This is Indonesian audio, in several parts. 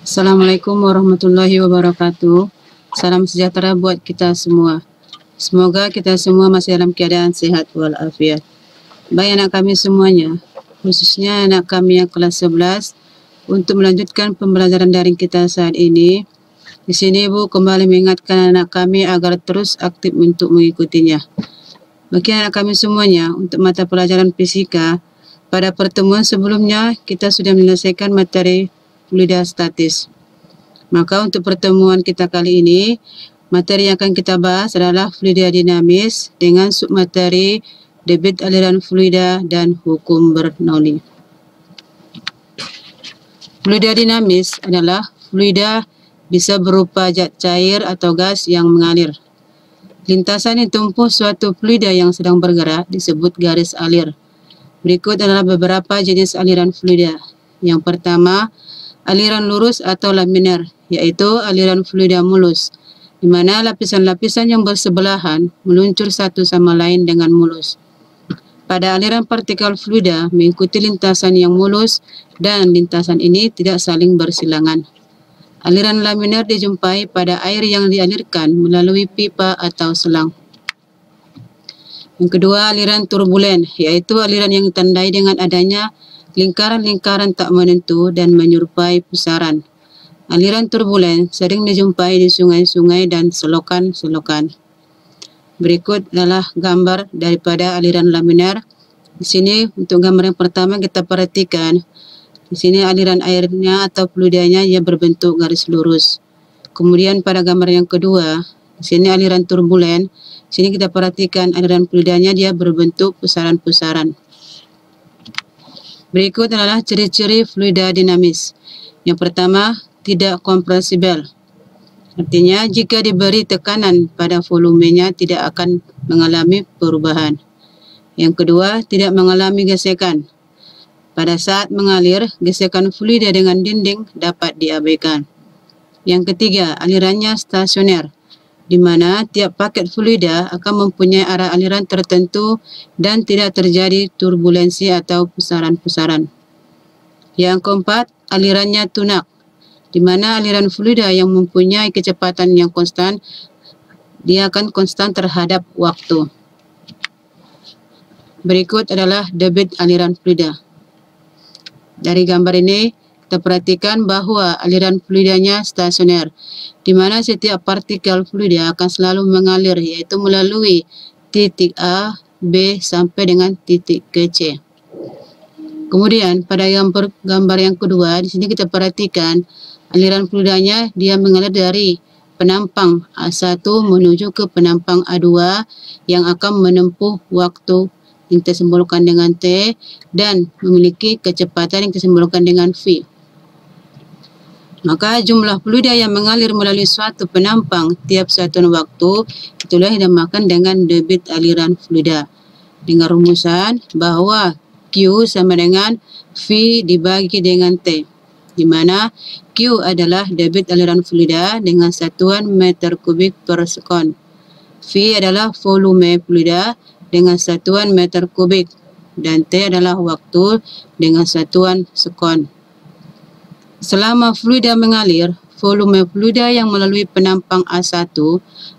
Assalamualaikum warahmatullahi wabarakatuh. Salam sejahtera buat kita semua. Semoga kita semua masih dalam keadaan sehat walafiat. Baik anak kami semuanya, khususnya anak kami yang kelas 11, untuk melanjutkan pembelajaran daring kita saat ini. Di sini Ibu kembali mengingatkan anak kami agar terus aktif untuk mengikutinya. Bagi anak kami semuanya, untuk mata pelajaran fisika, pada pertemuan sebelumnya kita sudah menyelesaikan materi fluida statis. Maka untuk pertemuan kita kali ini, materi yang akan kita bahas adalah fluida dinamis dengan submateri debit aliran fluida dan hukum Bernoulli. Fluida dinamis adalah fluida bisa berupa zat cair atau gas yang mengalir. Lintasan yang tempuh suatu fluida yang sedang bergerak disebut garis alir. Berikut adalah beberapa jenis aliran fluida. Yang pertama, aliran lurus atau laminar, yaitu aliran fluida mulus, di mana lapisan-lapisan yang bersebelahan meluncur satu sama lain dengan mulus. Pada aliran partikel fluida mengikuti lintasan yang mulus dan lintasan ini tidak saling bersilangan. Aliran laminar dijumpai pada air yang dialirkan melalui pipa atau selang. Yang kedua, aliran turbulen, yaitu aliran yang ditandai dengan adanya lingkaran-lingkaran tak menentu dan menyerupai pusaran. Aliran turbulen sering dijumpai di sungai-sungai dan selokan-selokan. Berikut adalah gambar daripada aliran laminar. Di sini untuk gambar yang pertama kita perhatikan. Di sini aliran airnya atau fluidanya ia berbentuk garis lurus. Kemudian pada gambar yang kedua, di sini aliran turbulen. Di sini kita perhatikan aliran fluidanya dia berbentuk pusaran-pusaran. Berikut adalah ciri-ciri fluida dinamis. Yang pertama, tidak kompresibel. Artinya, jika diberi tekanan pada volumenya tidak akan mengalami perubahan. Yang kedua, tidak mengalami gesekan. Pada saat mengalir, gesekan fluida dengan dinding dapat diabaikan. Yang ketiga, alirannya stasioner, di mana tiap paket fluida akan mempunyai arah aliran tertentu dan tidak terjadi turbulensi atau pusaran-pusaran. Yang keempat, alirannya tunak, di mana aliran fluida yang mempunyai kecepatan yang konstan, dia akan konstan terhadap waktu. Berikut adalah debit aliran fluida. Dari gambar ini, kita perhatikan bahwa aliran fluidanya stasioner, di mana setiap partikel fluida akan selalu mengalir, yaitu melalui titik A, B, sampai dengan titik ke C. Kemudian, pada gambar yang kedua, di sini kita perhatikan aliran fluidanya dia mengalir dari penampang A1 menuju ke penampang A2 yang akan menempuh waktu yang disimbolkan dengan T dan memiliki kecepatan yang disimbolkan dengan V. Maka jumlah fluida yang mengalir melalui suatu penampang tiap satuan waktu itulah yang dinamakan dengan debit aliran fluida. Dengan rumusan bahwa Q sama dengan V dibagi dengan T, di mana Q adalah debit aliran fluida dengan satuan meter kubik per sekon. V adalah volume fluida dengan satuan meter kubik, dan T adalah waktu dengan satuan sekon. Selama fluida mengalir, volume fluida yang melalui penampang A1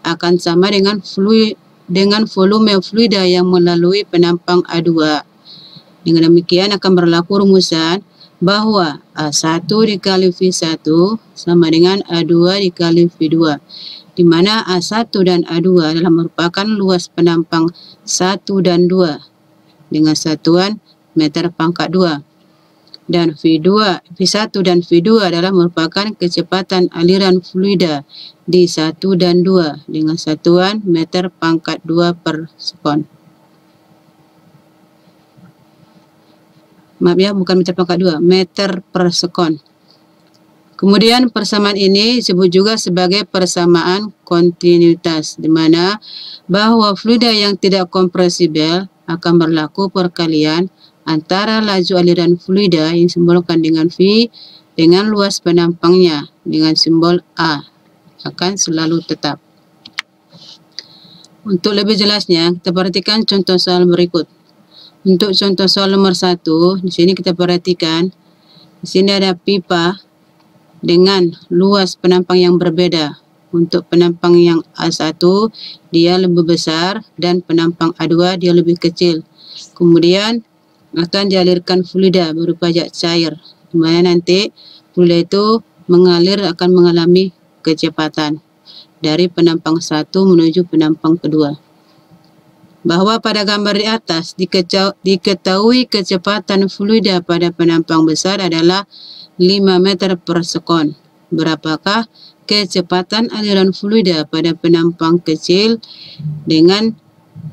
akan sama dengan volume fluida yang melalui penampang A2. Dengan demikian akan berlaku rumusan bahwa A1 dikali V1 sama dengan A2 dikali V2, di mana A1 dan A2 adalah merupakan luas penampang 1 dan 2 dengan satuan meter pangkat 2. Dan V1 dan V2 adalah merupakan kecepatan aliran fluida di 1 dan 2 dengan satuan meter pangkat 2 per sekon. Maaf ya, bukan meter pangkat 2, meter per sekon. Kemudian persamaan ini disebut juga sebagai persamaan kontinuitas, di mana bahwa fluida yang tidak kompresibel akan berlaku perkalian antara laju aliran fluida yang disimbolkan dengan V dengan luas penampangnya dengan simbol A akan selalu tetap. Untuk lebih jelasnya, kita perhatikan contoh soal berikut. Untuk contoh soal nomor 1, di sini kita perhatikan, di sini ada pipa dengan luas penampang yang berbeda. Untuk penampang yang A1 dia lebih besar dan penampang A2 dia lebih kecil. Kemudian akan dialirkan fluida berupa zat cair, di mana nanti fluida itu mengalir akan mengalami kecepatan dari penampang 1 menuju penampang kedua. Bahwa pada gambar di atas diketahui kecepatan fluida pada penampang besar adalah 5 meter per sekon. Berapakah kecepatan aliran fluida pada penampang kecil dengan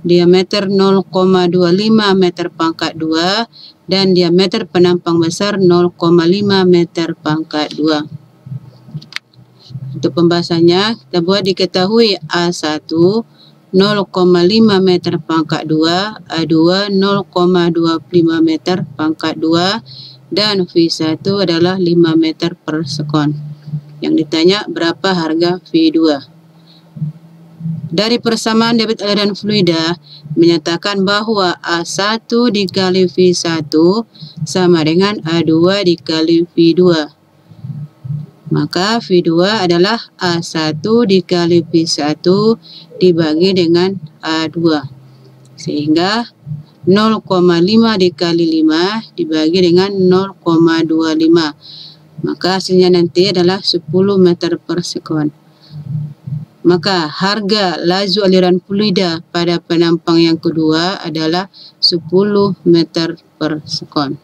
diameter 0,25 meter pangkat 2 dan diameter penampang besar 0,5 meter pangkat 2. Untuk pembahasannya, kita buat diketahui A1 0,5 meter pangkat 2, A2 0,25 meter pangkat 2, dan V1 adalah 5 meter per sekon. Yang ditanya berapa harga V2. Dari persamaan debit aliran fluida menyatakan bahwa A1 dikali V1 sama dengan A2 dikali V2. Maka V2 adalah A1 dikali V1 dibagi dengan A2. Sehingga 0,5 dikali 5 dibagi dengan 0,25. Maka hasilnya nanti adalah 10 meter per sekon. Maka harga laju aliran fluida pada penampang yang kedua adalah 10 meter per sekon.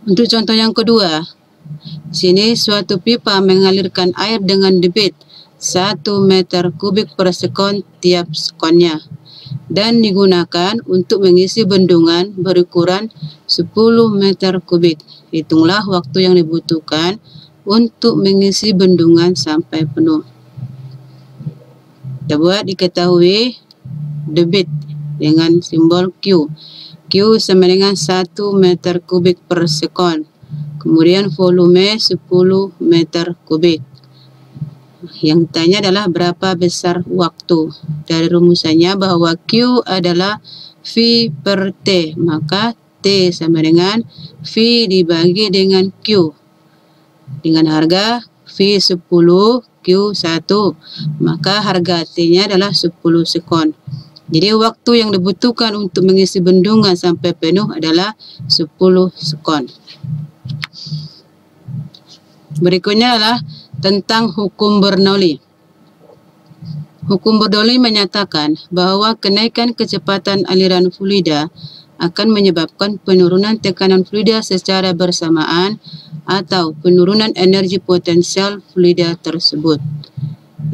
Untuk contoh yang kedua, sini suatu pipa mengalirkan air dengan debit 1 meter kubik per sekon tiap sekonnya dan digunakan untuk mengisi bendungan berukuran 10 meter kubik. Hitunglah waktu yang dibutuhkan untuk mengisi bendungan sampai penuh. Kita buat diketahui debit dengan simbol Q. Q sama dengan 1 meter kubik per sekon. Kemudian volume 10 meter kubik. Yang ditanya adalah berapa besar waktu. Dari rumusannya bahwa Q adalah V per T. Maka T sama dengan V dibagi dengan Q. Dengan harga V10, Q1. Maka harga T-nya adalah 10 sekon. Jadi waktu yang dibutuhkan untuk mengisi bendungan sampai penuh adalah 10 sekon. Berikutnya adalah tentang hukum Bernoulli. Hukum Bernoulli menyatakan bahwa kenaikan kecepatan aliran fluida akan menyebabkan penurunan tekanan fluida secara bersamaan atau penurunan energi potensial fluida tersebut.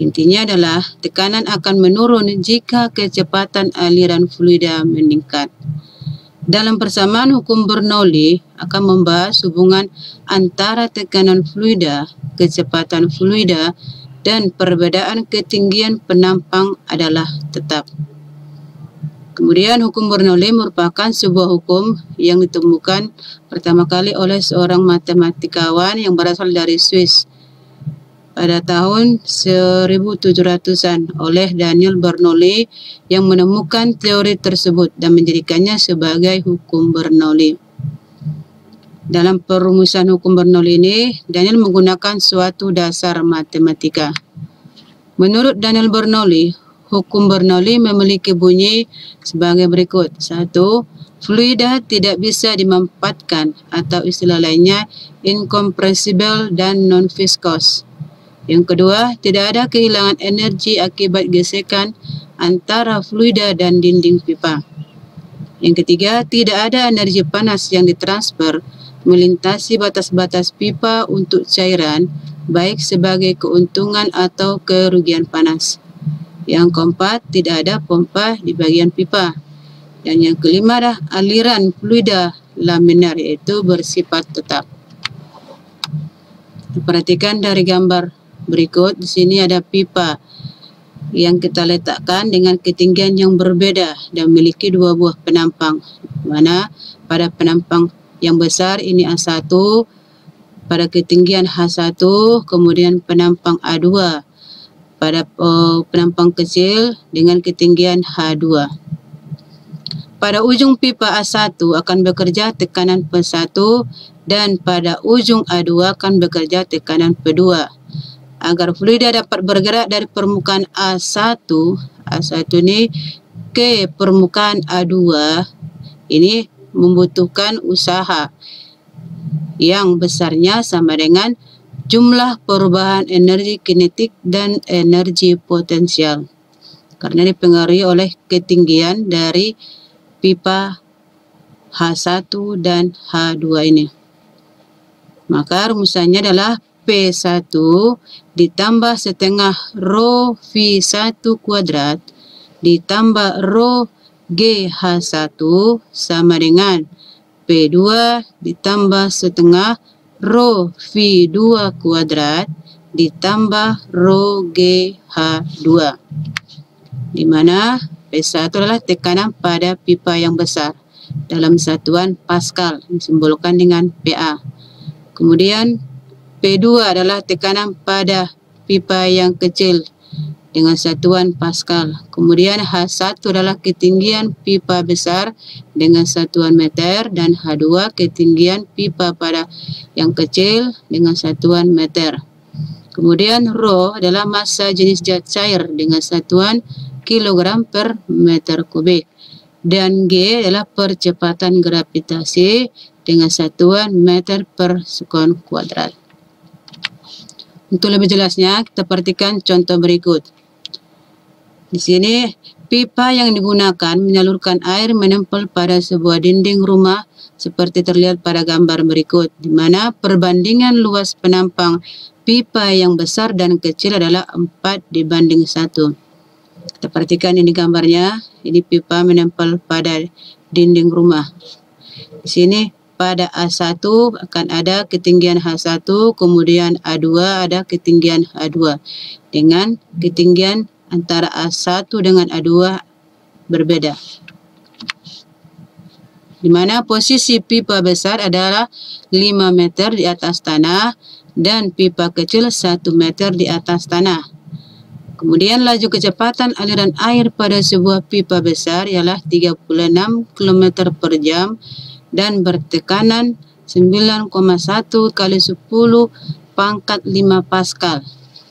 Intinya adalah tekanan akan menurun jika kecepatan aliran fluida meningkat. Dalam persamaan hukum Bernoulli akan membahas hubungan antara tekanan fluida, kecepatan fluida, dan perbedaan ketinggian penampang adalah tetap. Kemudian hukum Bernoulli merupakan sebuah hukum yang ditemukan pertama kali oleh seorang matematikawan yang berasal dari Swiss pada tahun 1700-an oleh Daniel Bernoulli yang menemukan teori tersebut dan menjadikannya sebagai hukum Bernoulli. Dalam perumusan hukum Bernoulli ini, Daniel menggunakan suatu dasar matematika. Menurut Daniel Bernoulli, hukum Bernoulli memiliki bunyi sebagai berikut. 1. Fluida tidak bisa dimanfaatkan atau istilah lainnya incompressible dan non-viscous. Yang kedua, tidak ada kehilangan energi akibat gesekan antara fluida dan dinding pipa. Yang ketiga, tidak ada energi panas yang ditransfer melintasi batas-batas pipa untuk cairan, baik sebagai keuntungan atau kerugian panas. Yang keempat, tidak ada pompa di bagian pipa. Dan yang kelima adalah aliran fluida laminar, yaitu bersifat tetap. Perhatikan dari gambar berikut, di sini ada pipa yang kita letakkan dengan ketinggian yang berbeda dan memiliki dua buah penampang. Mana pada penampang yang besar ini A1 pada ketinggian H1, kemudian penampang A2 pada penampang kecil dengan ketinggian H2. Pada ujung pipa A1 akan bekerja tekanan P1 dan pada ujung A2 akan bekerja tekanan P2. Agar fluida dapat bergerak dari permukaan A1 ini ke permukaan A2, ini membutuhkan usaha yang besarnya sama dengan jumlah perubahan energi kinetik dan energi potensial, karena dipengaruhi oleh ketinggian dari pipa H1 dan H2 ini. Maka rumusannya adalah P1 ditambah setengah rho V1 kuadrat ditambah rho GH1 sama dengan P2 ditambah setengah rho V2 kuadrat ditambah rho GH2, di mana P1 adalah tekanan pada pipa yang besar dalam satuan Pascal, disimbolkan dengan PA. Kemudian P2 adalah tekanan pada pipa yang kecil dengan satuan Pascal. Kemudian H1 adalah ketinggian pipa besar dengan satuan meter, dan H2 ketinggian pipa pada yang kecil dengan satuan meter. Kemudian rho adalah massa jenis zat cair dengan satuan kilogram per meter kubik. Dan G adalah percepatan gravitasi dengan satuan meter per sekon kuadrat. Untuk lebih jelasnya, kita perhatikan contoh berikut. Di sini, pipa yang digunakan menyalurkan air menempel pada sebuah dinding rumah seperti terlihat pada gambar berikut, di mana perbandingan luas penampang pipa yang besar dan kecil adalah 4:1. Kita perhatikan ini gambarnya, ini pipa menempel pada dinding rumah. Di sini pada A1 akan ada ketinggian H1, kemudian A2 ada ketinggian H2, dengan ketinggian antara A1 dengan A2 berbeda. Di mana posisi pipa besar adalah 5 meter di atas tanah dan pipa kecil 1 meter di atas tanah. Kemudian laju kecepatan aliran air pada sebuah pipa besar ialah 36 km per jam dan bertekanan 9,1 kali 10 pangkat 5 Pascal.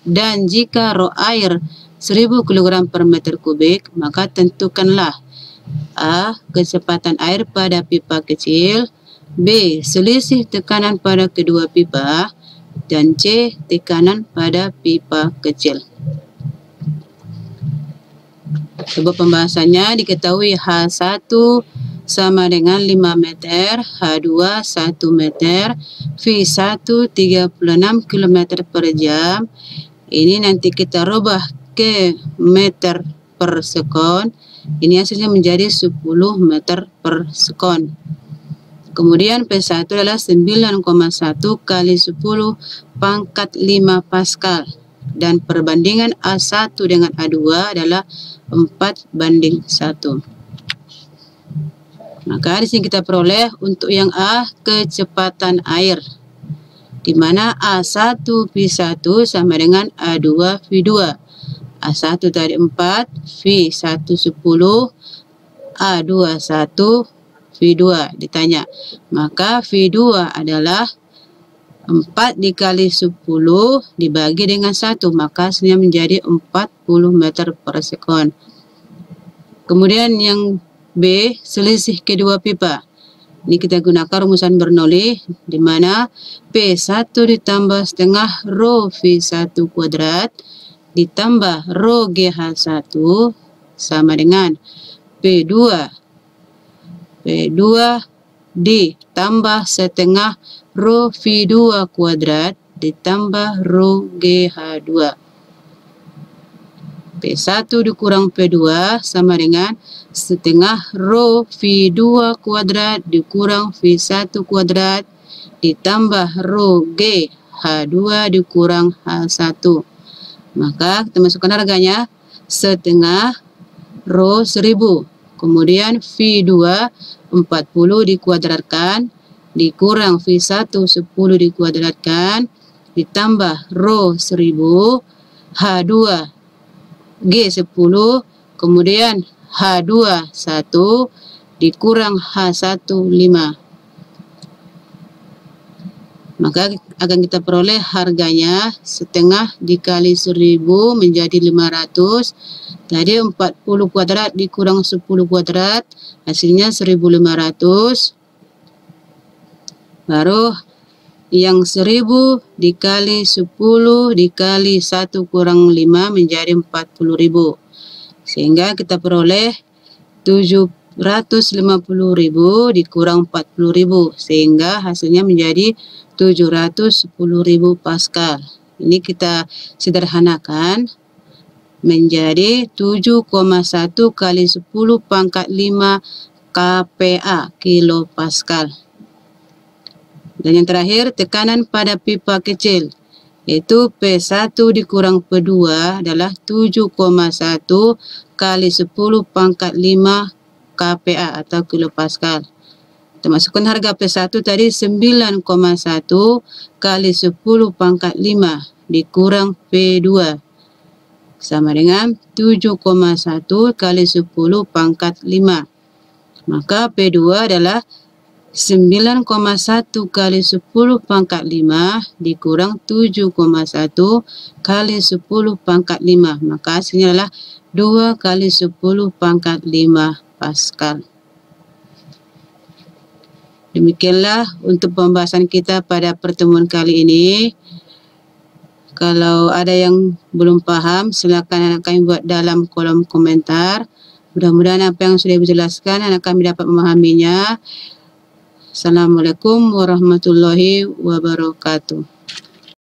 Dan jika rho air 1000 kg per meter kubik, maka tentukanlah A. Kecepatan air pada pipa kecil, B. Selisih tekanan pada kedua pipa, dan C. Tekanan pada pipa kecil. Coba pembahasannya, diketahui H1 sama dengan 5 meter, H2 1 meter, V1 36 km per jam. Ini nanti kita rubah ke meter per sekon. Ini hasilnya menjadi 10 meter per sekon. Kemudian P1 adalah 9,1 kali 10 pangkat 5 Pascal. Dan perbandingan A1 dengan A2 adalah 4:1. Maka di sini kita peroleh untuk yang A, kecepatan air, di mana A1 V1 sama dengan A2 V2. A1 tadi 4, V1 10, A2 1, V2 ditanya. Maka V2 adalah 4 dikali 10 dibagi dengan 1, maka hasilnya menjadi 40 meter per sekon. Kemudian yang B, selisih kedua pipa. Ini kita gunakan rumusan Bernoulli, di mana P1 ditambah setengah rho V1 kuadrat ditambah rho GH1 sama dengan P2 ditambah setengah rho V2 kuadrat ditambah rho GH2. P1 dikurang P2 sama dengan setengah rho V2 kuadrat dikurang V1 kuadrat ditambah rho GH2 dikurang H1. Maka kita masukkan harganya setengah rho 1000. Kemudian V2 40 dikuadratkan dikurang V1 10 dikuadratkan ditambah rho 1000 H2 G10, kemudian H2 1 dikurang H1 5. Maka akan kita peroleh harganya setengah dikali 1000 menjadi 500. Tadi 40 kuadrat dikurang 10 kuadrat, hasilnya 1500. Baru yang 1000 dikali 10 dikali 1 kurang 5 menjadi 40.000. Sehingga kita peroleh 750.000 dikurang 40.000. Sehingga hasilnya menjadi 710.000 Pascal. Ini kita sederhanakan menjadi 7,1 kali 10 pangkat 5 kPa, kilo Pascal. Dan yang terakhir, tekanan pada pipa kecil, yaitu P1 dikurang P2 adalah 7,1 kali 10 pangkat 5 kPa atau kilo Pascal. Kita masukkan harga P1 tadi 9,1 kali 10 pangkat 5 dikurang P2 sama dengan 7,1 kali 10 pangkat 5. Maka P2 adalah 9,1 kali 10 pangkat 5 dikurang 7,1 kali 10 pangkat 5. Maka hasilnya adalah 2 kali 10 pangkat 5 Pascal. Demikianlah untuk pembahasan kita pada pertemuan kali ini. Kalau ada yang belum paham, silakan anak kami buat dalam kolom komentar. Mudah-mudahan apa yang sudah dijelaskan anak kami dapat memahaminya. Assalamualaikum warahmatullahi wabarakatuh.